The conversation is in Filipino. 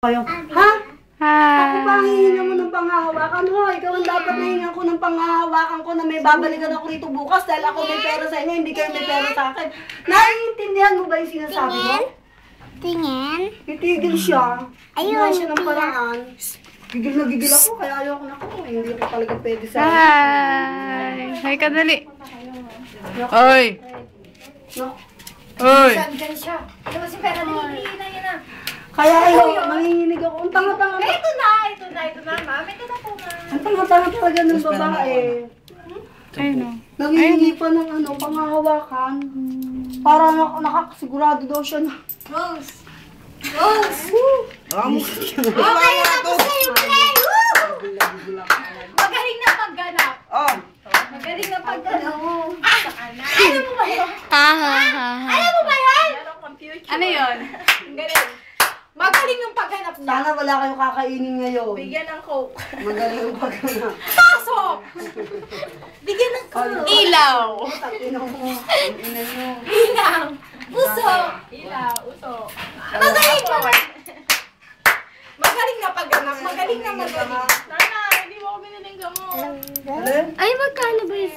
Kayo. Ha? Ako pa hihinga mo ng panghahawakan, ho. Ikaw ang dapat nahinga ko ng panghahawakan ko na may babalikan ako rito bukas dahil ako may pera sa inyo, hindi kayo may pera sa akin. Naiintindihan mo ba yung sinasabi mo? Tingin? Itigil siya. Ayun, Ginawa siya ng paraan. Gigil na gigil ako, kaya ayoko na ako. Hindi ko talaga pwede sa akin. Hi! Hi ka dali. Oy! No? Oy! Diyan siya. Ano si pera mo? Kaya ayoko, nanginginig ako. Ang tanga-tanga. Ito na, ma'am. Ito na po, ma'am. Ang tanga-tanga talaga ng babae. Ayun o. Nangingi pa ng ano, panghahawakan. Para nakasigurado daw siya na. Rose! Rose! Okay, tapos na yung play! Magaling na pagganap. Oh. Magaling na pagganap. Alam mo ba yun? Alam mo ba yun? Ano yun? Galing. Magaling yung paghanap na. Sana wala kayong kakainin ngayon. Bigyan ng coke. Magaling yung paghanap. Pasok! Bigyan ng coke. Ilaw. Takinan mo. Ina mo. Ilang. Uso. Ilaw, uso. Magaling pa. Magaling na paghanap. Magaling na magaling. Sana, hindi mo ako biniling gamot. Alin? Ay, magkano ba yung